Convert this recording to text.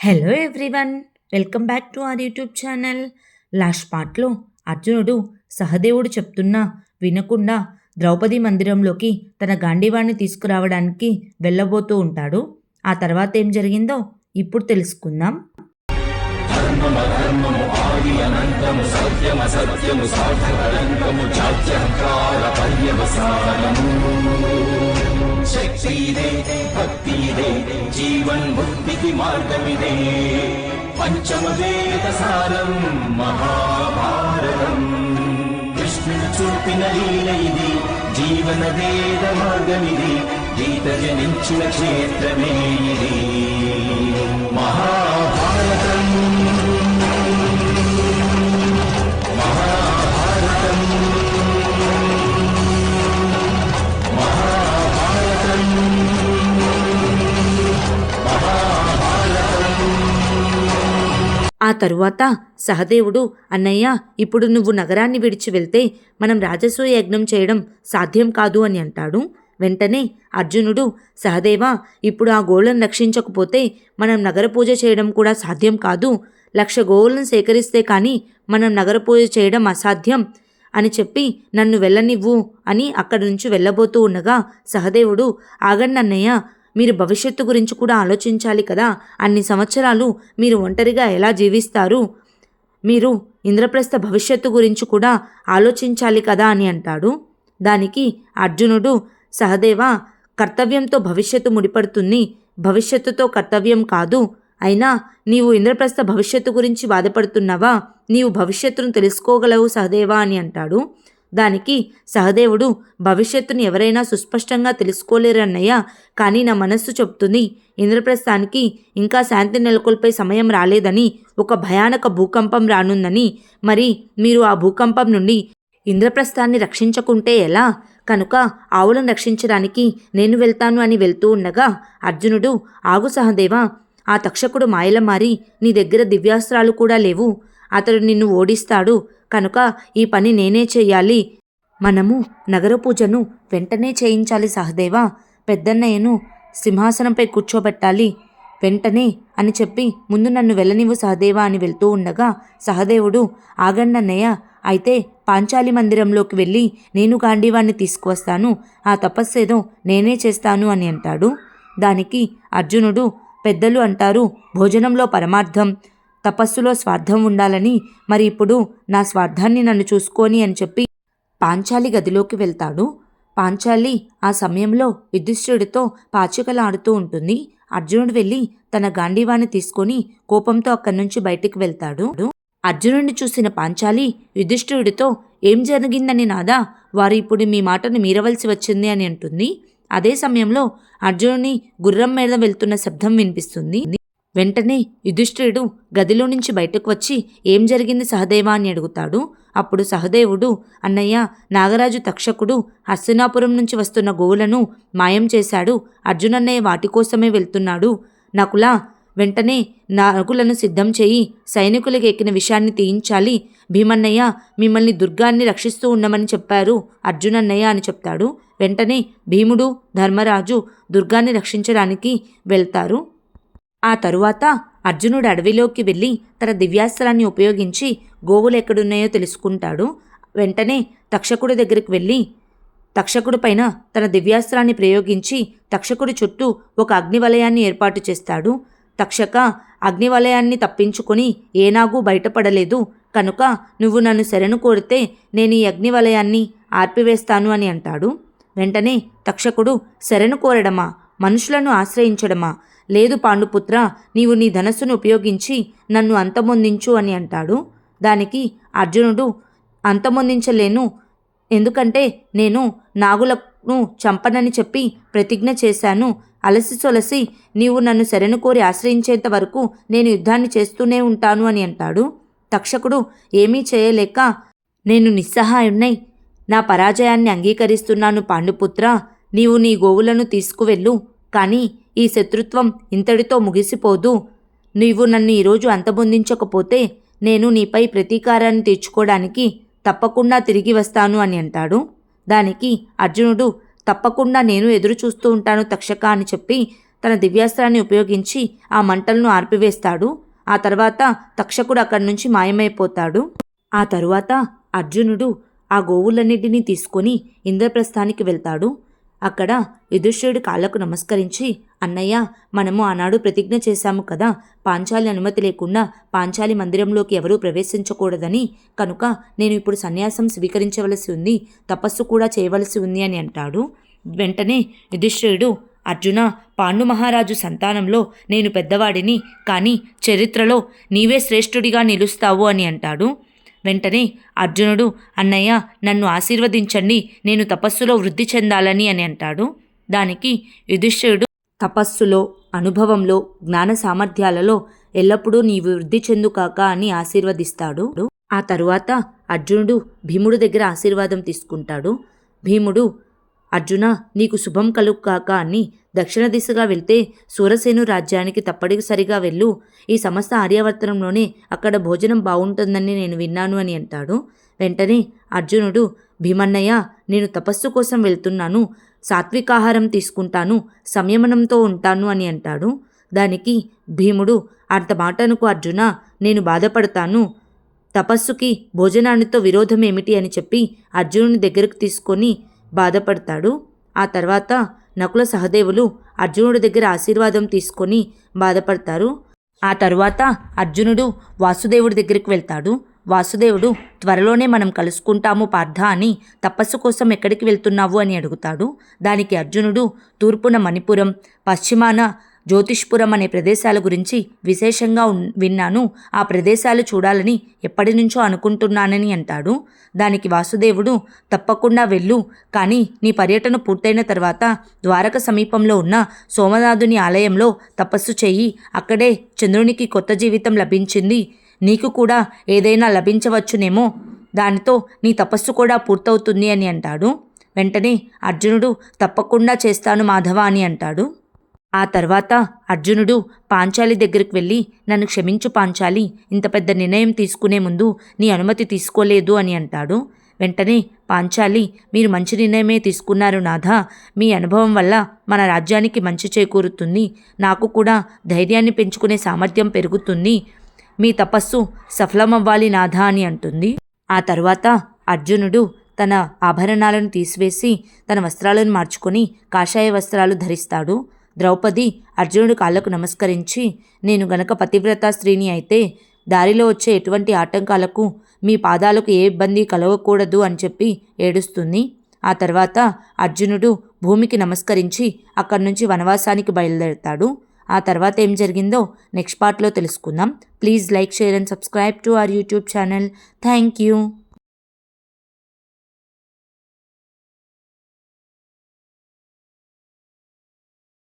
Hello everyone, welcome back to our YouTube channel. Last పార్ట్లో అర్జునుడు సహదేవుడు చెప్తున్నా వినకుండా ద్రౌపది మందిరంలోకి తన గాంధీవాన్ని తీసుకురావడానికి వెళ్ళబోతూ ఉంటాడు. ఆ తర్వాత ఏం జరిగిందో ఇప్పుడు తెలుసుకుందాం. శక్తిదే భక్తిదే జీవన్ముక్తికి మార్గమిదే పంచమ వేద సారం మహాభారతం కృష్ణుడు చూపిన లీల ఇది జీవన వేద మార్గమిది గీత జనించిన క్షేత్రమే ఇది మహాభారతం. ఆ తరువాత సహదేవుడు, అన్నయ్య, ఇప్పుడు నువ్వు నగరాన్ని విడిచి వెళ్తే మనం రాజసూయ యజ్ఞం చేయడం సాధ్యం కాదు అని అంటాడు. వెంటనే అర్జునుడు, సహదేవా, ఇప్పుడు ఆ గోవులను రక్షించకపోతే మనం నగర పూజ చేయడం కూడా సాధ్యం కాదు. 1,00,000 గోవులను సేకరిస్తే కానీ మనం నగర పూజ చేయడం అసాధ్యం అని చెప్పి నన్ను వెళ్ళనివ్వు అని అక్కడి నుంచి వెళ్ళబోతూ ఉండగా సహదేవుడు, ఆగండి అన్నయ్య, మీరు భవిష్యత్తు గురించి కూడా ఆలోచించాలి కదా. అన్ని సంవత్సరాలు మీరు ఒంటరిగా ఎలా జీవిస్తారు? మీరు ఇంద్రప్రస్థ భవిష్యత్తు గురించి కూడా ఆలోచించాలి కదా అని అంటాడు. దానికి అర్జునుడు, సహదేవా, కర్తవ్యంతో భవిష్యత్తు ముడిపడుతుంది, భవిష్యత్తుతో కర్తవ్యం కాదు. అయినా నీవు ఇంద్రప్రస్థ భవిష్యత్తు గురించి బాధపడుతున్నావా? నీవు భవిష్యత్తును తెలుసుకోగలవు సహదేవా అని అంటాడు. దానికి సహదేవుడు, భవిష్యత్తుని ఎవరైనా సుస్పష్టంగా తెలుసుకోలేరన్నయ్య, కానీ నా మనస్సు చెప్తుంది ఇంద్రప్రస్థానికి ఇంకా శాంతి నెలకొల్పే సమయం రాలేదని, ఒక భయానక భూకంపం రానుందని. మరి మీరు ఆ భూకంపం నుండి ఇంద్రప్రస్థాన్ని రక్షించకుంటే ఎలా? కనుక ఆవులను రక్షించడానికి నేను వెళ్తాను అని వెళ్తూ ఉండగా అర్జునుడు, ఆగు సహదేవా, ఆ తక్షకుడు మాయల మారి నీ దగ్గర దివ్యాస్త్రాలు కూడా లేవు. అతడు నిన్ను ఓడిస్తాడు. కనుక ఈ పని నేనే చెయ్యాలి. మనము నగర పూజను వెంటనే చేయించాలి సహదేవా. పెద్దన్నయ్యను సింహాసనంపై కూర్చోబెట్టాలి వెంటనే అని చెప్పి ముందు నన్ను వెళ్ళనివ్వు సహదేవా అని వెళ్తూ ఉండగా సహదేవుడు, ఆగండన్నయ్య, అయితే పాంచాలి మందిరంలోకి వెళ్ళి నేను గాంధీవాన్ని తీసుకువస్తాను. ఆ తపస్సేదో నేనే చేస్తాను అని అంటాడు. దానికి అర్జునుడు, పెద్దలు అంటారు భోజనంలో పరమార్థం, తపస్సులో స్వార్థం ఉండాలని. మరి ఇప్పుడు నా స్వార్థాన్ని నన్ను చూసుకొని అని చెప్పి పాంచాలి గదిలోకి వెళ్తాడు. పాంచాలి ఆ సమయంలో యుధిష్ఠిరుడితో పాచికలాడుతూ ఉంటుంది. అర్జునుడు వెళ్ళి తన గాంధీవాన్ని తీసుకొని కోపంతో అక్కడి నుంచి బయటికి వెళ్తాడు. అర్జునుడిని చూసిన పాంచాలి యుధిష్ఠిరుడితో, ఏం జరిగిందని నాదా, వారు ఇప్పుడు మీ మాటను మీరవలసి వచ్చింది అని అంటుంది. అదే సమయంలో అర్జునుని గుర్రం మీద వెళ్తున్న శబ్దం వినిపిస్తుంది. వెంటనే యుధిష్ఠిరుడు గదిలో నుంచి బయటకు వచ్చి ఏం జరిగింది సహదేవా అని అడుగుతాడు. అప్పుడు సహదేవుడు, అన్నయ్య, నాగరాజు తక్షకుడు హస్తినాపురం నుంచి వస్తున్న గోవులను మాయం చేశాడు. అర్జునన్నయ్య వాటి కోసమే వెళ్తున్నాడు. నకులా, వెంటనే నాగులను సిద్ధం చేయి, సైనికులకు ఎక్కిన విషయాన్ని తీయించాలి. భీమన్నయ్య మిమ్మల్ని దుర్గాన్ని రక్షిస్తూ ఉండమని చెప్పారు అర్జునన్నయ్య అని చెప్తాడు. వెంటనే భీముడు, ధర్మరాజు దుర్గాన్ని రక్షించడానికి వెళ్తారు. ఆ తరువాత అర్జునుడు అడవిలోకి వెళ్ళి తన దివ్యాస్త్రాన్ని ఉపయోగించి గోవులు ఎక్కడున్నాయో తెలుసుకుంటాడు. వెంటనే తక్షకుడి దగ్గరికి వెళ్ళి తక్షకుడి పైన తన దివ్యాస్త్రాన్ని ప్రయోగించి తక్షకుడి చుట్టూ ఒక అగ్నివలయాన్ని ఏర్పాటు చేస్తాడు. తక్షక, అగ్నివలయాన్ని తప్పించుకొని ఏనాగు బయటపడలేదు. కనుక నువ్వు నన్ను శరణు కోరితే నేను ఈ అగ్నివలయాన్ని ఆర్పివేస్తాను అని అంటాడు. వెంటనే తక్షకుడు, శరణు కోరడమా, మనుషులను ఆశ్రయించడమా? లేదు పాండుపుత్ర, నీవు నీ ధనస్సును ఉపయోగించి నన్ను అంతమొందించు అని అంటాడు. దానికి అర్జునుడు, అంతమొందించలేను, ఎందుకంటే నేను నాగులను చంపనని చెప్పి ప్రతిజ్ఞ చేశాను. అలసి సొలసి నీవు నన్ను శరణు కోరి ఆశ్రయించేంత వరకు నేను యుద్ధాన్ని చేస్తూనే ఉంటాను అని అంటాడు. తక్షకుడు, ఏమీ చేయలేక, నేను నిస్సహాయుణ్ణై నా పరాజయాన్ని అంగీకరిస్తున్నాను పాండుపుత్ర, నీవు నీ గోవులను తీసుకువెళ్ళు. కానీ ఈ శత్రుత్వం ఇంతటితో ముగిసిపోదు. నీవు నన్ను ఈరోజు అంతమొందించకపోతే నేను నీపై ప్రతీకారాన్ని తీర్చుకోవడానికి తప్పకుండా తిరిగి వస్తాను అని అంటాడు. దానికి అర్జునుడు, తప్పకుండా నేను ఎదురు చూస్తూ ఉంటాను తక్షక అని చెప్పి తన దివ్యాస్త్రాన్ని ఉపయోగించి ఆ మంటలను ఆర్పివేస్తాడు. ఆ తర్వాత తక్షకుడు అక్కడి నుంచి మాయమైపోతాడు. ఆ తరువాత అర్జునుడు ఆ గోవులన్నిటినీ తీసుకొని ఇంద్రప్రస్థానికి వెళ్తాడు. అక్కడ యుధిష్ఠిరుడి కాళ్లకు నమస్కరించి, అన్నయ్య, మనము ఆనాడు ప్రతిజ్ఞ చేశాము కదా, పాంచాలి అనుమతి లేకుండా పాంచాలి మందిరంలోకి ఎవరూ ప్రవేశించకూడదని. కనుక నేను ఇప్పుడు సన్యాసం స్వీకరించవలసి ఉంది, తపస్సు కూడా చేయవలసి ఉంది అని అంటాడు. వెంటనే యుధిష్ఠిరుడు, అర్జున, పాండు మహారాజు సంతానంలో నేను పెద్దవాడిని, కానీ చరిత్రలో నీవే శ్రేష్ఠుడిగా నిలుస్తావు అని అంటాడు. వెంటనే అర్జునుడు, అన్నయ్య, నన్ను ఆశీర్వదించండి, నేను తపస్సులో వృద్ధి చెందాలని అని అంటాడు. దానికి యుధిష్ఠిరుడు, తపస్సులో, అనుభవంలో, జ్ఞాన సామర్థ్యాలలో ఎల్లప్పుడూ నీవు వృద్ధి చెందుకాక అని ఆశీర్వదిస్తాడు. ఆ తరువాత అర్జునుడు భీముడు దగ్గర ఆశీర్వాదం తీసుకుంటాడు. భీముడు, అర్జున, నీకు శుభం కలుగు కాక అని దక్షిణ దిశగా వెళ్తే సూరసేను రాజ్యానికి తప్పనిసరిగా వెళ్ళు. ఈ సమస్త ఆర్యావర్తనంలోనే అక్కడ భోజనం బాగుంటుందని నేను విన్నాను అని అంటాడు. వెంటనే అర్జునుడు, భీమన్నయ్య, నేను తపస్సు కోసం వెళ్తున్నాను, సాత్వికాహారం తీసుకుంటాను, సంయమనంతో ఉంటాను అని అంటాడు. దానికి భీముడు, అంత మాటనుకు అర్జున, నేను బాధపడతాను, తపస్సుకి భోజనానితో విరోధం ఏమిటి అని చెప్పి అర్జునుని దగ్గరకు తీసుకొని బాధపడతాడు. ఆ తర్వాత నకుల సహదేవులు అర్జునుడి దగ్గర ఆశీర్వాదం తీసుకొని బాధపడతారు. ఆ తరువాత అర్జునుడు వాసుదేవుడి దగ్గరికి వెళ్తాడు. వాసుదేవుడు, త్వరలోనే మనం కలుసుకుంటాము పార్థ అని, తపస్సు కోసం ఎక్కడికి వెళ్తున్నావు అని అడుగుతాడు. దానికి అర్జునుడు, తూర్పున మణిపురం, పశ్చిమాన జ్యోతిష్పురం అనే ప్రదేశాల గురించి విశేషంగా విన్నాను, ఆ ప్రదేశాలు చూడాలని ఎప్పటి నుంచో అనుకుంటున్నానని అంటాడు. దానికి వాసుదేవుడు, తప్పకుండా వెళ్ళు, కానీ నీ పర్యటన పూర్తయిన తర్వాత ద్వారక సమీపంలో ఉన్న సోమనాథుని ఆలయంలో తపస్సు చెయ్యి, అక్కడే చంద్రునికి కొత్త జీవితం లభించింది, నీకు కూడా ఏదైనా లభించవచ్చునేమో, దానితో నీ తపస్సు కూడా పూర్తవుతుంది అని అంటాడు. వెంటనే అర్జునుడు, తప్పకుండా చేస్తాను మాధవ అని అంటాడు. ఆ తర్వాత అర్జునుడు పాంచాలి దగ్గరికి వెళ్ళి, నన్ను క్షమించు పాంచాలి, ఇంత పెద్ద నిర్ణయం తీసుకునే ముందు నీ అనుమతి తీసుకోలేదు అని అంటాడు. వెంటనే పాంచాలి, మీరు మంచి నిర్ణయమే తీసుకున్నారు నాథా, మీ అనుభవం వల్ల మన రాజ్యానికి మంచి చేకూరుతుంది, నాకు కూడా ధైర్యాన్ని పెంచుకునే సామర్థ్యం పెరుగుతుంది, మీ తపస్సు సఫలమవ్వాలి నాథా అని అంటుంది. ఆ తర్వాత అర్జునుడు తన ఆభరణాలను తీసివేసి తన వస్త్రాలను మార్చుకొని కాషాయ వస్త్రాలు ధరిస్తాడు. ద్రౌపది అర్జునుడి కాళ్లకు నమస్కరించి, నేను గనక పతివ్రత స్త్రీని అయితే దారిలో వచ్చే ఎటువంటి ఆటంకాలకు మీ పాదాలకు ఏ ఇబ్బంది కలగకూడదు అని చెప్పి ఏడుస్తుంది. ఆ తర్వాత అర్జునుడు భూమికి నమస్కరించి అక్కడి నుంచి వనవాసానికి బయలుదేరుతాడు. ఆ తర్వాత ఏం జరిగిందో నెక్స్ట్ పార్ట్లో తెలుసుకుందాం. Please like, share and subscribe to our YouTube channel. Thank you.